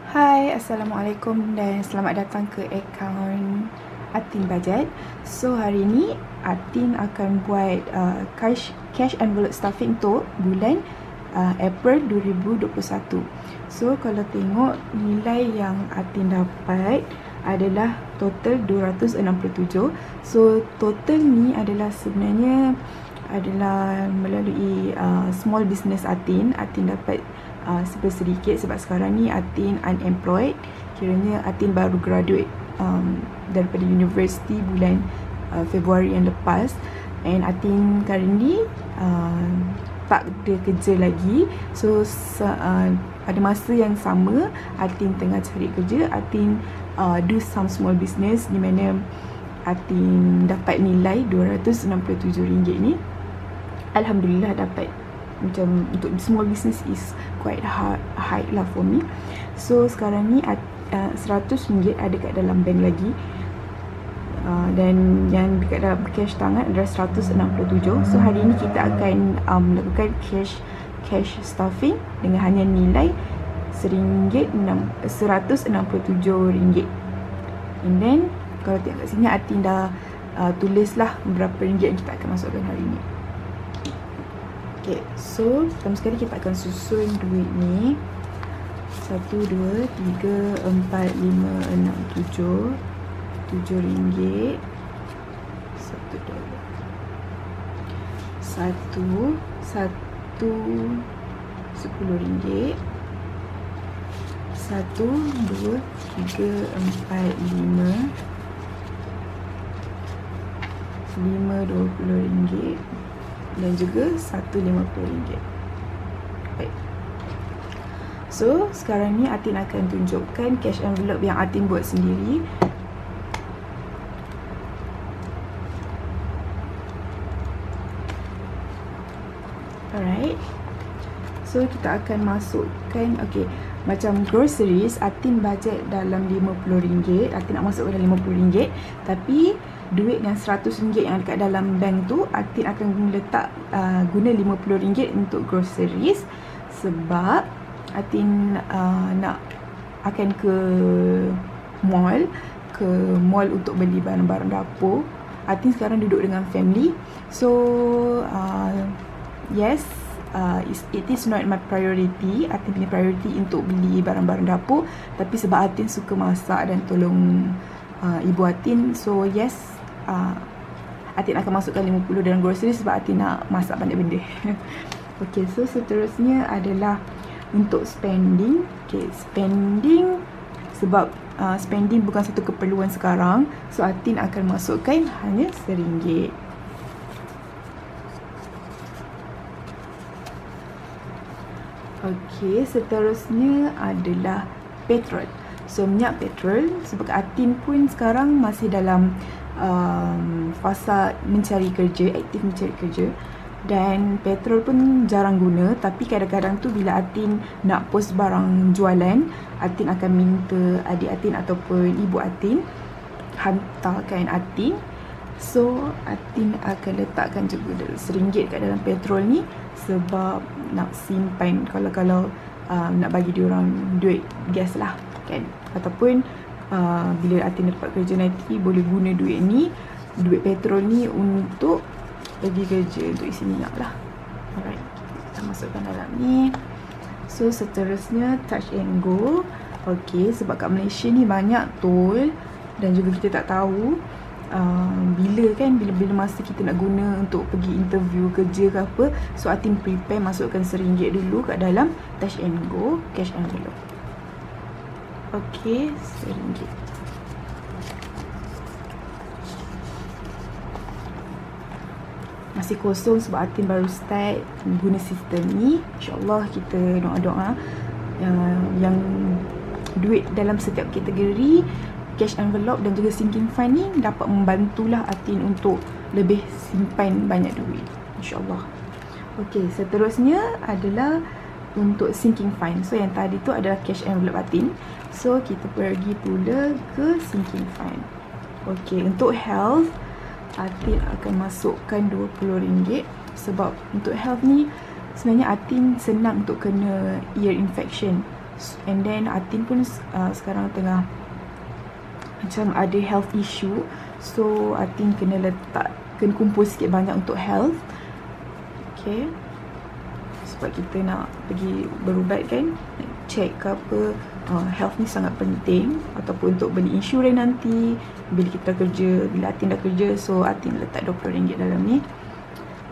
Hai, Assalamualaikum dan selamat datang ke akaun Atin Budget. So hari ni Atin akan buat cash envelope stuffing untuk bulan April 2021. So kalau tengok nilai yang Atin dapat adalah total 267. So total ni adalah sebenarnya adalah melalui small business Atin dapat sedikit sebab sekarang ni Atin unemployed. Kiranya Atin baru graduate daripada universiti bulan Februari yang lepas, and Atin currently tak ada kerja lagi. So pada masa yang sama Atin tengah cari kerja. Atin do some small business di mana Atin dapat nilai RM267 ni. Alhamdulillah dapat. Macam untuk small business is quite high lah for me. So sekarang ni RM100 ada kat dalam bank lagi, dan yang dekat dalam cash tangan adalah 167. So hari ni kita akan melakukan cash stuffing dengan hanya nilai RM167. And then kalau tengok kat sini Atin dah tulislah berapa ringgit yang kita akan masukkan hari ni. Okay, so pertama sekali kita akan susun duit ni. 1, 2, 3, 4, 5, 6, 7 RM7. 1 dolar. 1 RM10. 1, 2, 3, 4, 5, 5 RM20 dan juga RM150. Baik. So sekarang ni Atin akan tunjukkan cash envelope yang Atin buat sendiri. Alright. So kita akan masukkan, okay, macam groceries Atin budget dalam RM50. Atin nak masukkan dalam RM50, tapi duit yang RM100 yang dekat dalam bank tu Atin akan letak guna RM50 untuk groceries, sebab Atin akan ke mall untuk beli barang-barang dapur. Atin sekarang duduk dengan family. So yes, it is not my priority. Atin punya priority untuk beli barang-barang dapur, tapi sebab Atin suka masak dan tolong ibu Atin, so yes, Atin akan masukkan 50 dalam grocery sebab Atin nak masak banyak benda. Okay, so seterusnya adalah untuk spending. Okay, spending sebab spending bukan satu keperluan sekarang, so Atin akan masukkan hanya RM1. Okay, seterusnya adalah petrol. So minyak petrol, sebab Atin pun sekarang masih dalam fasa mencari kerja, aktif mencari kerja, dan petrol pun jarang guna. Tapi kadang-kadang tu bila Atin nak post barang jualan, Atin akan minta adik Atin ataupun ibu Atin hantarkan Atin. So Atin akan letakkan juga RM1 kat dalam petrol ni, sebab nak simpan kalau nak bagi diorang duit gas lah kan, ataupun bila Atin dapat kerja nanti boleh guna duit duit petrol ni untuk pergi kerja, untuk isi minyak lah. Alright, kita masukkan dalam ni. So seterusnya touch and go. Okay, sebab kat Malaysia ni banyak tol, dan juga kita tak tahu bila masa kita nak guna untuk pergi interview kerja ke apa. So Atin prepare masukkan RM1 dulu kat dalam touch and go cash envelope. Okay, RM1. Masih kosong sebab Atin baru start guna sistem ni. InsyaAllah kita doa-doa yang duit dalam setiap kategori cash envelope dan juga sinking fund ni dapat membantulah Atin untuk lebih simpan banyak duit, InsyaAllah. Okay, seterusnya adalah untuk sinking fund. So yang tadi tu adalah cash envelope Atin. So kita pergi pula ke sinking fund. Okay, untuk health Atin akan masukkan RM20, sebab untuk health ni sebenarnya Atin senang untuk kena ear infection. And then Atin pun sekarang tengah macam ada health issue. So Atin kena kumpul sikit banyak untuk health. Okay, sebab kita nak pergi berubat kan, check ke apa. Health ni sangat penting, ataupun untuk beli insurans nanti bila kita kerja, bila Atin dah kerja. So Atin letak RM20 dalam ni.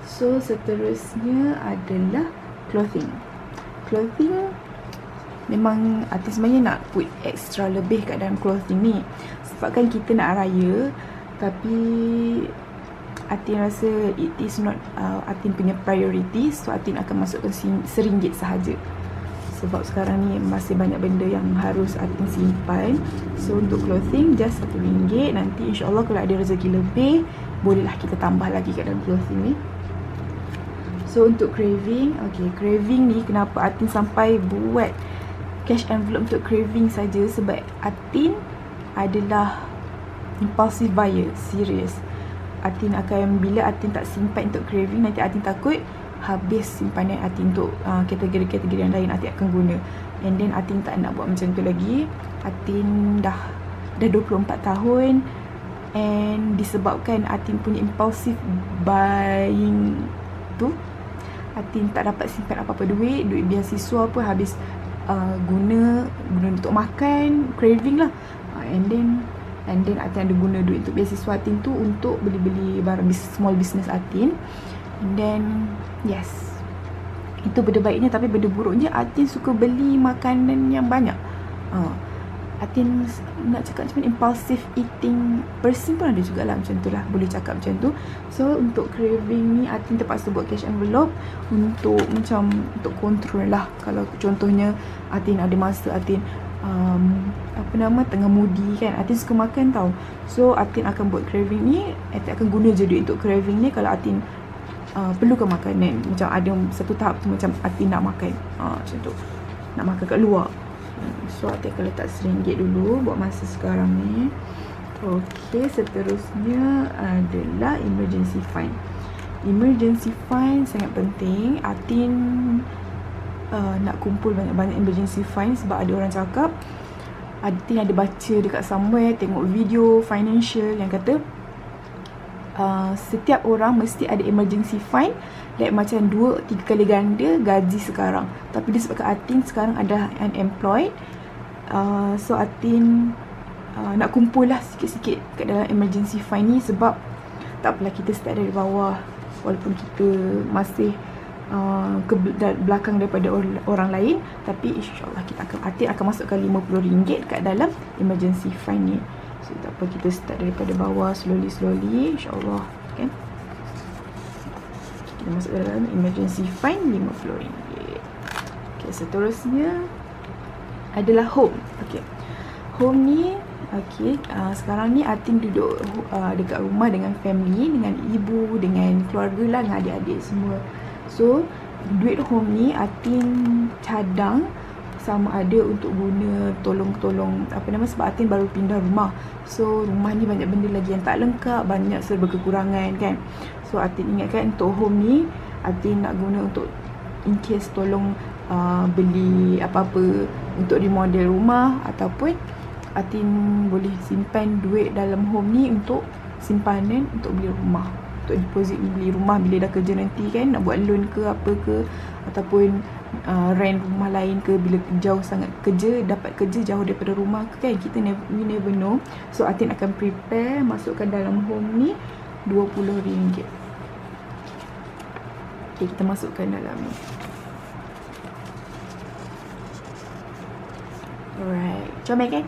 So seterusnya adalah clothing. Memang Atin sebenarnya nak put extra lebih kat dalam clothing ni, sebab kan kita nak raya. Tapi Atin rasa it is not Atin punya priority. So Atin akan masukkan RM1 sahaja, sebab sekarang ni masih banyak benda yang harus Atin simpan. So untuk clothing just RM1. Nanti insyaAllah kalau ada rezeki lebih, bolehlah kita tambah lagi kat dalam clothing ni. So untuk craving, okay, craving ni kenapa Atin sampai buat cash envelope untuk craving saja, sebab Atin adalah impulsive buyer, serius. Atin akan, bila Atin tak simpan untuk craving, nanti Atin takut habis simpanan Atin untuk kategori-kategori yang lain Atin akan guna. And then Atin tak nak buat macam tu lagi. Atin dah 24 tahun, and disebabkan Atin punya impulsive buying tu, Atin tak dapat simpan apa-apa duit beasiswa pun habis guna untuk makan, craving lah. And then Atin ada guna duit untuk beasiswa Atin tu untuk beli-beli barang small business Atin. And then yes, itu benda baiknya. Tapi benda buruknya, Atin suka beli makanan yang banyak. Atin nak cakap macam impulsive eating person pun ada jugalah, macam tu lah, boleh cakap macam tu. So untuk craving ni Atin terpaksa buat cash envelope untuk macam untuk control lah. Kalau contohnya Atin ada masa Atin tengah moody kan, Atin suka makan tau. So Atin akan buat craving ni, Atin akan guna je duit untuk craving ni kalau Atin perlukan makanan. Macam ada satu tahap tu macam Atin nak makan, macam tu, nak makan kat luar. So Atin akan letak RM1 dulu buat masa sekarang ni. Okay, seterusnya adalah emergency fund. Emergency fund sangat penting. Atin nak kumpul banyak-banyak emergency fund, sebab ada orang cakap, Atin ada baca dekat somewhere, tengok video financial yang kata setiap orang mesti ada emergency fund, like macam 2-3 kali ganda gaji sekarang. Tapi disebabkan Atin sekarang ada unemployed, so Atin nak kumpul lah sikit-sikit kat dalam emergency fund ni. Sebab tak apalah, kita start dari bawah, walaupun kita masih ke belakang daripada orang lain, tapi insyaAllah Atin akan masukkan RM50 kat dalam emergency fund ni. So tak apa, kita start daripada bawah, slowly insyaAllah kan. Kita masuk dalam emergency fund RM50. Okay, seterusnya adalah home. Okay, home ni, okay, sekarang ni Atin duduk dekat rumah dengan family, dengan ibu, dengan keluarga lah, dengan adik-adik semua. So duit home ni Atin cadang sama ada untuk guna tolong sebab Atin baru pindah rumah. So rumah ni banyak benda lagi yang tak lengkap, banyak serba kekurangan kan. So Atin ingatkan untuk home ni Atin nak guna untuk in case tolong beli apa-apa untuk remodel rumah, ataupun Atin boleh simpan duit dalam home ni untuk simpanan untuk beli rumah, untuk deposit beli rumah bila dah kerja nanti kan, nak buat loan ke apa ke, ataupun rent rumah lain ke, bila jauh sangat kerja, dapat kerja jauh daripada rumah ke kan, kita we never know. So Atin akan prepare masukkan dalam home ni RM20. Okay, kita masukkan dalam ni. Alright, comel kan?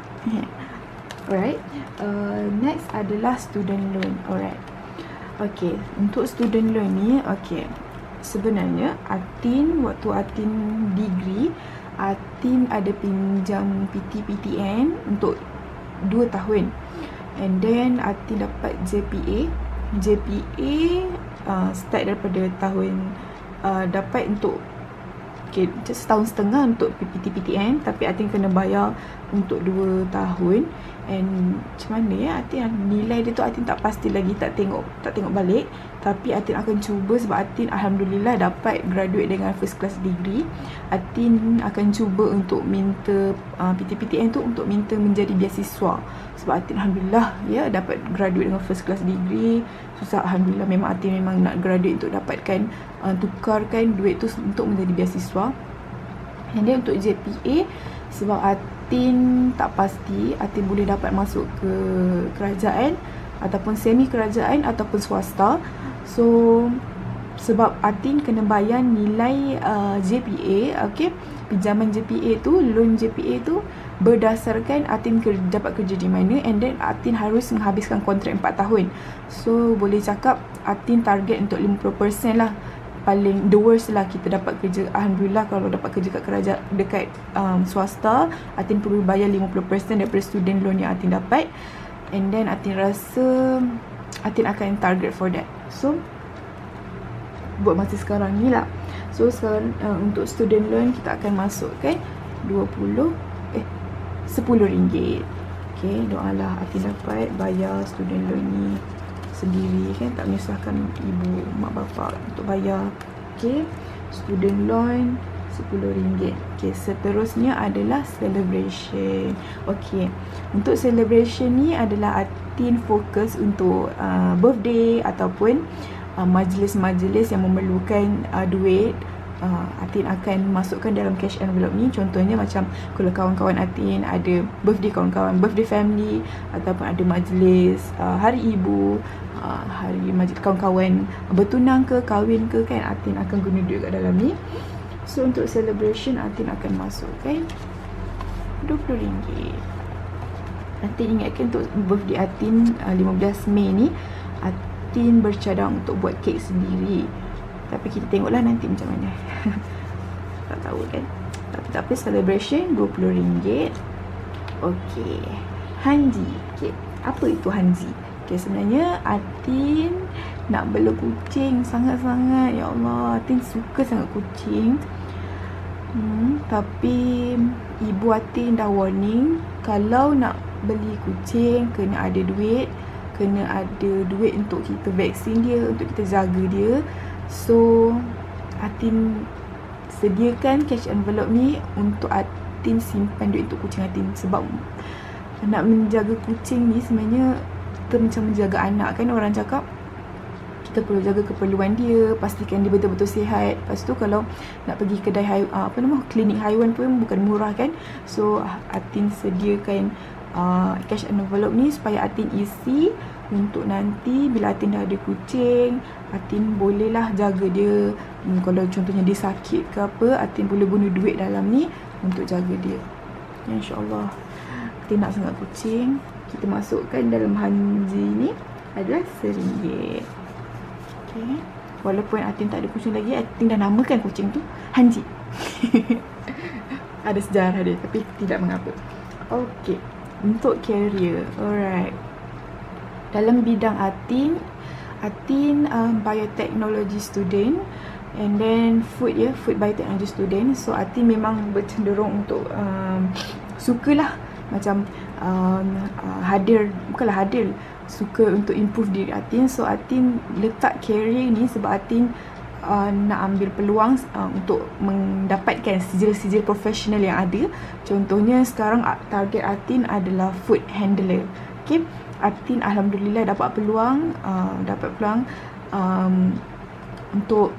Alright, next adalah student loan. Alright, okay, untuk student loan ni, okay, sebenarnya Atin, waktu Atin degree, Atin ada pinjam PTPTN untuk 2 tahun. And then Atin dapat JPA start daripada tahun dapat untuk setahun setengah untuk PTPTN, tapi Atin kena bayar untuk 2 tahun. And macam mana ya, Atin nilai dia tu Atin tak pasti lagi, tak tengok balik. Tapi Atin akan cuba sebab Atin alhamdulillah dapat graduate dengan first class degree. Atin akan cuba untuk minta PTPTN tu untuk minta menjadi beasiswa. Sebab Atin alhamdulillah ya dapat graduate dengan first class degree. Susah alhamdulillah, memang Atin memang nak graduate untuk dapatkan tukarkan duit tu untuk menjadi beasiswa. And then untuk JPA, sebab Atin tak pasti Atin boleh dapat masuk ke kerajaan ataupun semi kerajaan ataupun swasta. So sebab Atin kena bayar nilai JPA, okay, pinjaman JPA tu, loan JPA tu berdasarkan Atin dapat kerja di mana, and then Atin harus menghabiskan kontrak 4 tahun. So boleh cakap Atin target untuk 50% lah. Paling the worst lah kita dapat kerja. Alhamdulillah kalau dapat kerja kat kerajaan dekat swasta, Atin perlu bayar 50% daripada student loan yang Atin dapat. And then Atin rasa Atin akan target for that. So buat masa sekarang ni lah. So sekarang untuk student loan kita akan masukkan RM10. Okay, doalah Atin dapat bayar student loan ni sendiri kan, tak menyusahkan ibu mak bapak untuk bayar. Okay, student loan RM10. Okay, seterusnya adalah celebration. Okay, untuk celebration ni adalah Atin fokus untuk birthday ataupun majlis-majlis yang memerlukan duit. Atin akan masukkan dalam cash envelope ni. Contohnya macam kalau kawan-kawan Atin ada birthday kawan-kawan, birthday family, ataupun ada majlis hari ibu, hari majlis kawan-kawan bertunang ke, kahwin ke kan, Atin akan guna duit kat dalam ni. So untuk celebration Atin akan masukkan RM20. Atin ingatkan untuk birthday Atin 15 Mei ni Atin bercadang untuk buat kek sendiri. Tapi kita tengoklah nanti macam mana. Tak tahu kan. Tapi tak apa, celebration RM20. Okay, Hanji. Okay, apa itu Hanji? Okay, sebenarnya Atin nak bela kucing sangat-sangat. Ya Allah, Atin suka sangat kucing. Tapi ibu Atin dah warning, kalau nak beli kucing kena ada duit. Kena ada duit untuk kita vaksin dia, untuk kita jaga dia. So Atin sediakan cash envelope ni untuk Atin simpan duit untuk kucing Atin. Sebab nak menjaga kucing ni sebenarnya kita macam menjaga anak kan. Orang cakap kita perlu jaga keperluan dia, pastikan dia betul-betul sihat. Lepas tu kalau nak pergi kedai klinik haiwan pun bukan murah kan. So Atin sediakan cash envelope ni supaya Atin isi untuk nanti bila Atin dah ada kucing, Atin bolehlah jaga dia. Kalau contohnya dia sakit ke apa, Atin boleh guna duit dalam ni untuk jaga dia. InsyaAllah. Atin nak sangat kucing. Kita masukkan dalam Hanji ni adalah RM1. Okay. Walaupun Atin tak ada kucing lagi, Atin dah namakan kucing tu Hanji. Ada sejarah dia, tapi tidak mengapa. Okay, untuk career, alright. Dalam bidang Atin biotechnology student, and then food biotechnology student. So Atin memang bercenderung untuk sukalah macam suka untuk improve diri Atin. So Atin letak career ni sebab Atin nak ambil peluang untuk mendapatkan sijil-sijil profesional yang ada. Contohnya sekarang target Atin adalah food handler. Okay, Atin alhamdulillah dapat peluang untuk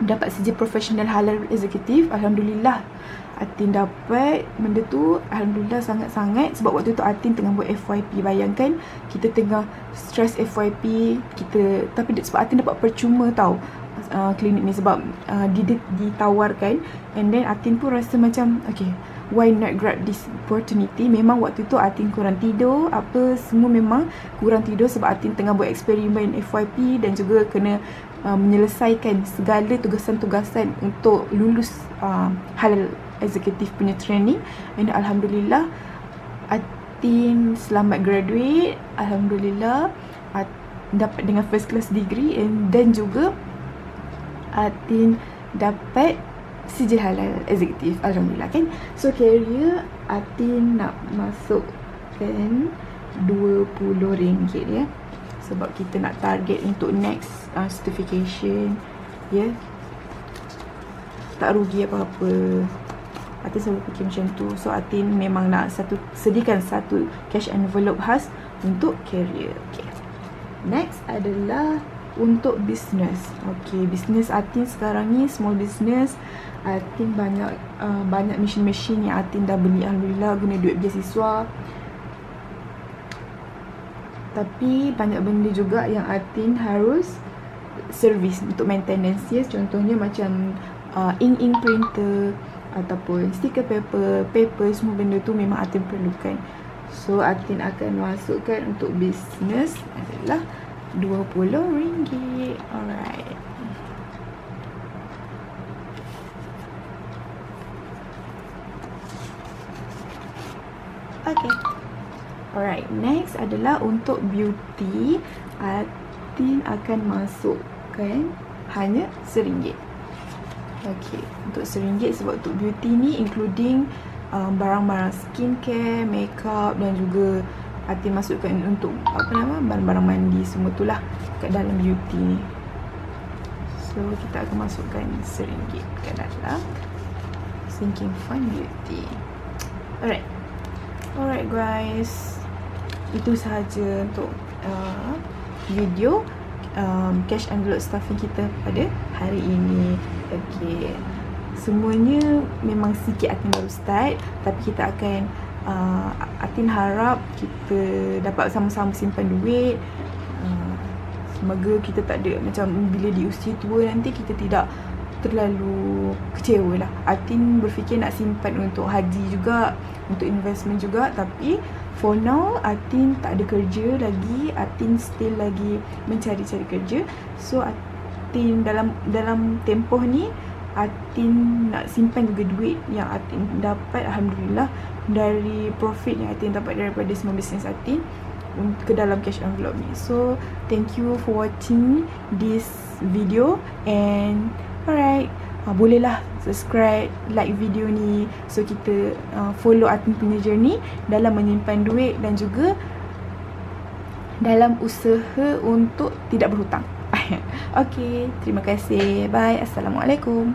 dapat sijil profesional halal executive. Alhamdulillah Atin dapat benda tu, alhamdulillah sangat-sangat. Sebab waktu tu Atin tengah buat FYP. Bayangkan kita tengah stress FYP kita, tapi sebab Atin dapat percuma tau klinik ni, sebab ditawarkan. And then Atin pun rasa macam okay, why not grab this opportunity. Memang waktu tu Atin kurang tidur, apa semua memang kurang tidur sebab Atin tengah buat eksperimen FYP dan juga kena menyelesaikan segala tugasan-tugasan untuk lulus halal executive punya training. And alhamdulillah Atin selamat graduate. Alhamdulillah dapat dengan first class degree, and dan juga Atin dapat sijil halal executive. Alhamdulillah kan. So career Atin nak masuk akan RM20 ya. Sebab kita nak target untuk next certification ya. Tak rugi apa-apa. Atin selalu fikir macam tu. So Atin memang nak sediakan satu cash envelope khas untuk career. Okay. Next adalah untuk business. Okay, business Atin sekarang ni small business. Atin banyak mesin-mesin yang Atin dah beli, alhamdulillah, guna duit beasiswa. Tapi banyak benda juga yang Atin harus servis untuk maintenance ya. Contohnya macam ink printer ataupun sticker paper, semua benda tu memang Atin perlukan. So Atin akan masukkan untuk business adalah RM20. Alright. Okay. Alright, next adalah untuk beauty. Atin akan masukkan hanya RM1. Okay, untuk RM1 sebab untuk beauty ni including barang-barang skincare, makeup dan juga Atin masukkan untuk barang-barang mandi semua tu lah kat dalam beauty ni. So kita akan masukkan RM1 kat dalam Sinking Fun Beauty. Alright guys, itu sahaja untuk video cash envelope stuffing kita pada hari ini. Okay, semuanya memang sikit Atin baru start, tapi kita akan Atin harap kita dapat sama-sama simpan duit. Semoga kita tak ada macam bila di usia tua nanti kita tidak terlalu kecewa lah. Atin berfikir nak simpan untuk haji juga, untuk investment juga, tapi for now Atin tak ada kerja lagi. Atin still lagi mencari-cari kerja. So Atin dalam tempoh ni Atin nak simpan juga duit yang Atin dapat, alhamdulillah, dari profit yang Atin dapat daripada semua bisnes Atin ke dalam cash envelope ni. So thank you for watching this video, and alright, bolehlah subscribe, like video ni, so kita follow Atin punya journey dalam menyimpan duit dan juga dalam usaha untuk tidak berhutang. Okay, terima kasih. Bye. Assalamualaikum.